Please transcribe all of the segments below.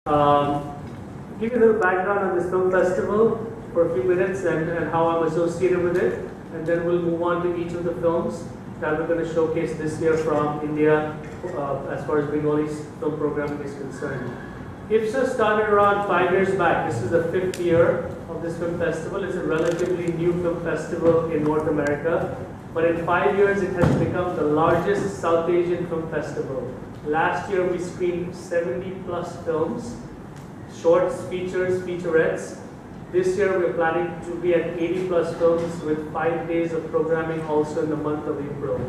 Give you a little background on this film festival for a few minutes and how I'm associated with it, and then we'll move on to each of the films that we're going to showcase this year from India as far as Bengali film programming is concerned. IFSA started around 5 years back. This is the 5th year of this film festival. It's a relatively new film festival in North America, but in 5 years it has become the largest South Asian film festival. Last year we screened 70 plus films, shorts, features, featurettes. This year we're planning to be at 80 plus films with 5 days of programming also in the month of April.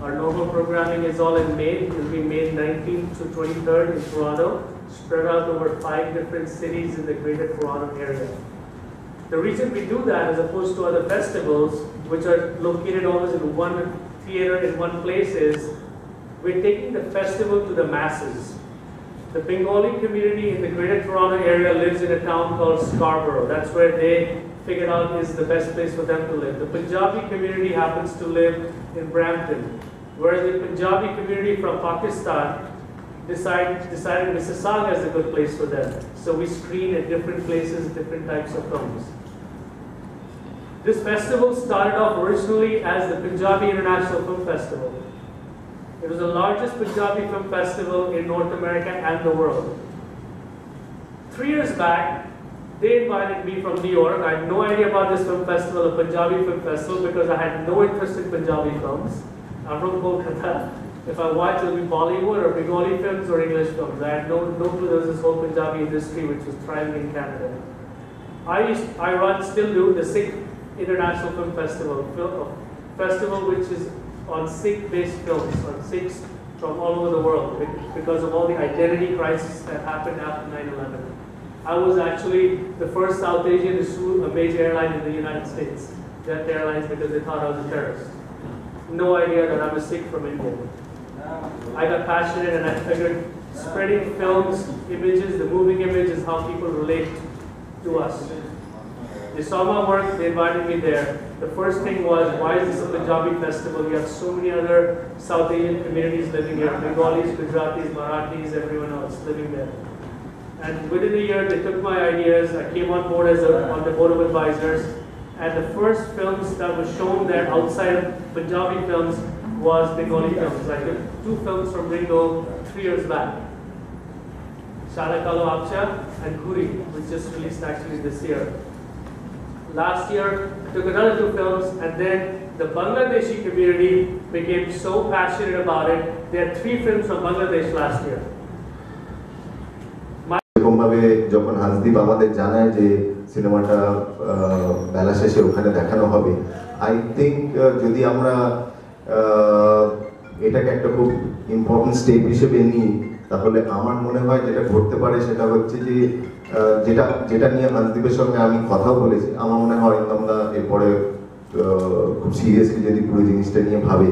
Our normal programming is all in May. It will be May 19th to 23rd in Toronto, spread out over 5 different cities in the greater Toronto area. The reason we do that as opposed to other festivals, which are located always in one theater in one place, is we're taking the festival to the masses. The Bengali community in the greater Toronto area lives in a town called Scarborough. That's where they figured out is the best place for them to live. The Punjabi community happens to live in Brampton, whereas the Punjabi community from Pakistan decided Mississauga is a good place for them. So we screen at different places, different types of films. This festival started off originally as the Punjabi International Film Festival. It was the largest Punjabi film festival in North America and the world. 3 years back, they invited me from New York. I had no idea about this film festival, a Punjabi film festival, because I had no interest in Punjabi films. I'm from Kolkata. If I watch, it will be Bollywood or Bengali films or English films. I had no clue there was this whole Punjabi industry which was thriving in Canada. I still do the Sikh International Film Festival, which is on Sikh-based films, on Sikhs from all over the world, because of all the identity crisis that happened after 9/11. I was actually the first South Asian to sue a major airline in the United States, Jet Airlines, because they thought I was a terrorist. No idea that I'm a Sikh from India. I got passionate and I figured spreading films, images, the moving image is how people relate to us. They saw my work, they invited me there. The first thing was, why is this a Punjabi festival? We have so many other South Asian communities living here, Bengalis, Gujaratis, Marathis, everyone else living there. And within a year, they took my ideas. I came on board on the board of advisors. And the first films that were shown there outside of Punjabi films was Bengali films. I took 2 films from Ringo 3 years back. Shala Kalo Apcha and Kuri, which just released actually this year. Last year, I took another 2 films, and then the Bangladeshi community became so passionate about it. There are 3 films from Bangladesh last year. এরকমভাবে যখন হাসদীপ আমাদের জানায় যে সিনেমাটা বেলা শেষে ওখানে দেখানো হবে, আই থিঙ্ক যদি আমরা এটাকে একটা খুব ইম্পর্টেন্ট স্টেপ হিসেবে নিই, তাহলে আমার মনে হয় যেটা ঘটতে পারে সেটা হচ্ছে যে যেটা নিয়ে হাসদীপের সঙ্গে আমি কথাও বলেছি, আমার মনে হয় আমরা এরপরে খুব সিরিয়াসলি যদি পুরো জিনিসটা নিয়ে ভাবে,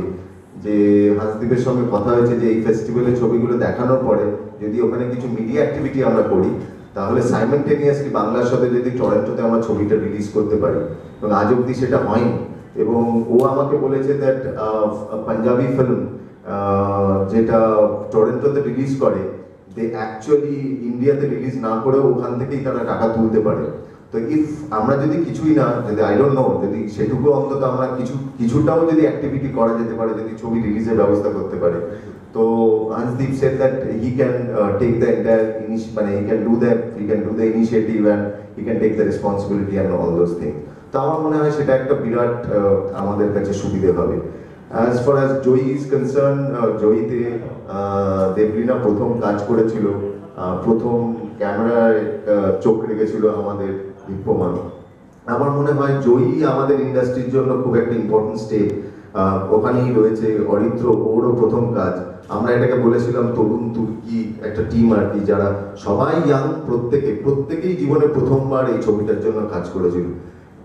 যে হাসদীপের সঙ্গে কথা হয়েছে যে এই ফেস্টিভ্যালের ছবিগুলো দেখানোর পরে যদি ওখানে কিছু মিডিয়া অ্যাক্টিভিটি আমরা করি, তাহলে সাইমেন্টেনিয়াসলি বাংলার সাথে যদি টরন্টোতে আমরা ছবিটা রিলিজ করতে পারি, এবং আজ অব্দি সেটা হয়নি। এবং ও আমাকে বলেছে দ্যাট পাঞ্জাবি ফিল্ম যেটা টরন্টোতে রিলিজ করে, দে অ্যাকচুয়ালি ইন্ডিয়াতে রিলিজ না করেও ওখান থেকেই তারা টাকা তুলতে পারে। তো ইফ আমরা যদি কিছুই না, যদি আই ডোন্ট নো, যদি সেটুকু অন্তত আমরা কিছুটাও যদি অ্যাক্টিভিটি করা যেতে পারে, যদি ছবি রিলিজের ব্যবস্থা করতে পারে, তো Hansdeep said that he can take the entire he can do the initiative and he can take the responsibility and all those things. তো আমার মনে হয় সেটা একটা বিরাট আমাদের কাছে সুবিধে হবে। As far as Joey is concerned, জয়ীতে Debolina প্রথম কাজ করেছিল, প্রথম ক্যামেরায় চোখ রেখেছিল আমাদের দীপ্যমান। আমার মনে হয় জয়ী আমাদের ইন্ডাস্ট্রির জন্য খুব একটা ইম্পর্টেন্ট স্টেপ। ওখানেই রয়েছে অরিত্র, ওরও প্রথম কাজ। আমরা এটাকে বলেছিলাম তরুণ তুর্কি একটা টিম আর কি, যারা সবাই ইয়াং, প্রত্যেকেই জীবনে প্রথমবার এই ছবিটার জন্য কাজ করেছিল।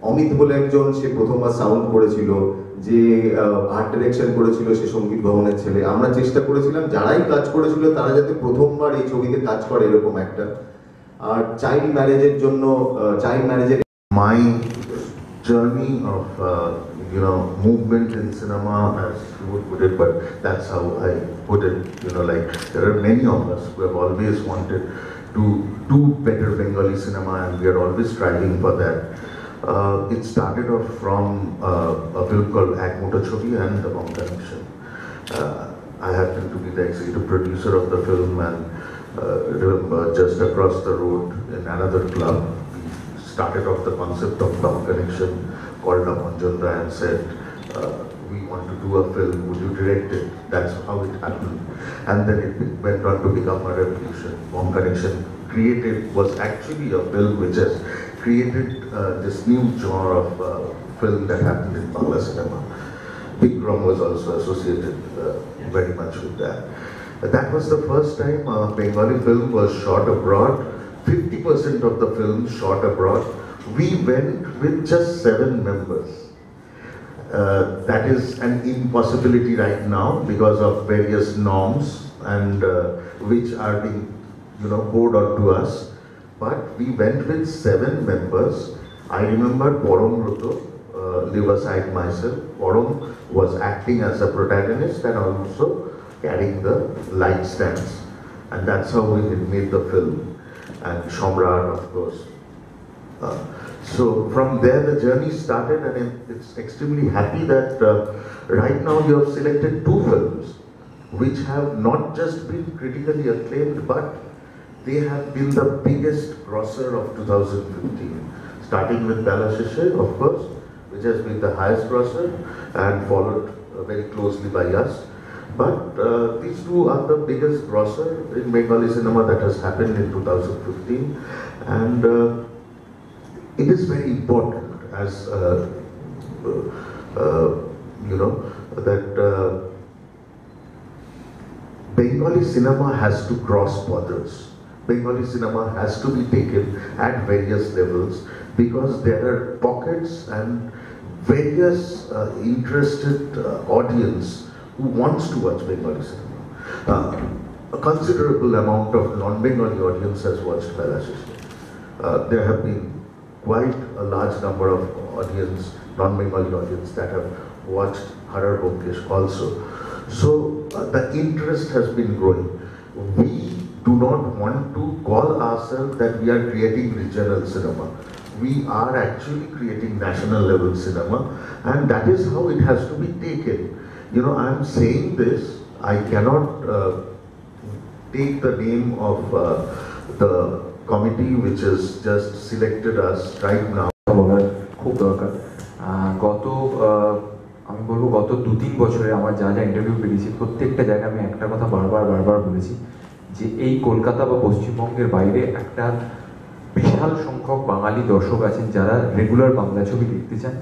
অমিত বলে একজন, সে প্রথমবার সাউন্ড করেছিল, যে আর্ট ডিরেকশন করেছিল, সে সঙ্গীত ভবনের ছেলে। আমরা চেষ্টা করেছিলাম যারাই কাজ করেছিল তারা যাতে প্রথমবার এই ছবিতে কাজ করে এরকম একটা। আর child ম্যারেজের my journey of movement in cinema, as you would put it, but that's how I put it. Like there are many of us who have always wanted to do better Bengali cinema, and we are always striving for that. It started off from a film called Ek Mota Chhobi and The Bomb Connection. I happen to be the executive producer of the film, and remember, just across the road in another club, we started off the concept of Bomb Connection, called up Anjanda and said, we want to do a film, would you direct it? That's how it happened. And then it went on to become a revolution. Bomb Connection was actually a film which has created this new genre of film that happened in Bangla cinema. Bikram was also associated very much with that. That was the first time a Bengali film was shot abroad. 50% of the film shot abroad. We went with just 7 members. That is an impossibility right now because of various norms and which are being, poured onto us. But we went with 7 members. I remember Porom Ruto, live aside myself. Porom was acting as a protagonist and also carrying the light stands. And that's how we made the film. And Shamrar, of course. So from there the journey started, and it's extremely happy that right now you have selected 2 films which have not just been critically acclaimed, but they have been the biggest grosser of 2015. Starting with Bela Shishe, of course, which has been the highest grosser and followed very closely by us. But these 2 are the biggest grosser in Bengali cinema that has happened in 2015. And it is very important, as that Bengali cinema has to cross borders. Bengali cinema has to be taken at various levels because there are pockets and various interested audience who wants to watch Bengali cinema. A considerable amount of non-Bengali audience has watched Bela Shishe. There have been quite a large number of audience, non-Bengali audience, that have watched Harar Bomkesh also. So the interest has been growing. We do not want to call ourselves that we are creating regional cinema. We are actually creating national level cinema, and that is how it has to be taken. I am saying this, I cannot take the name of the committee which has just selected us right now. খুব দরকার আমি বলবো গত 2-3 বছরে আমার যা যা interview পেয়েছি প্রত্যেকটা জায়গায় আমি একটা কথা বারবার বলেছি যে এই কলকাতা বা পশ্চিমবঙ্গের বাইরে একটা বিশাল সংখ্যক বাঙালি দর্শক আছেন যারা রেগুলার বাংলা ছবি দেখতে চান,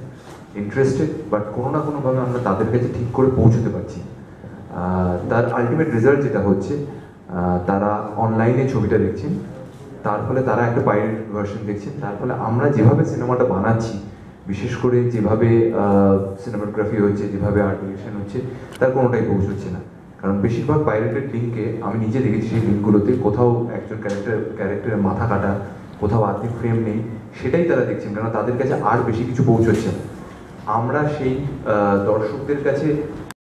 ইন্টারেস্টেড, বাট কোনো না কোনোভাবে আমরা তাদের কাছে ঠিক করে পৌঁছতে পারছি। তার আলটিমেট রেজাল্ট যেটা হচ্ছে তারা অনলাইনে ছবিটা দেখছেন, তার ফলে তারা একটা পাইরেট ভার্সন দেখছেন, তার ফলে আমরা যেভাবে সিনেমাটা বানাচ্ছি, বিশেষ করে যেভাবে সিনেমাটোগ্রাফি হচ্ছে, যেভাবে আর্ট ডিরেকশন হচ্ছে, তার কোনোটাই পৌঁছচ্ছে না। কারণ বেশিরভাগ পাইরেটেড লিঙ্কে আমি নিজে দেখেছি সেই লিঙ্কগুলোতে কোথাও একজন ক্যারেক্টারের মাথা কাটা, কোথাও আর্থিক ফ্রেম নেই, সেটাই তারা দেখছেন, কারণ তাদের কাছে আর বেশি কিছু পৌঁছচ্ছে না। আমরা সেই দর্শকদের কাছে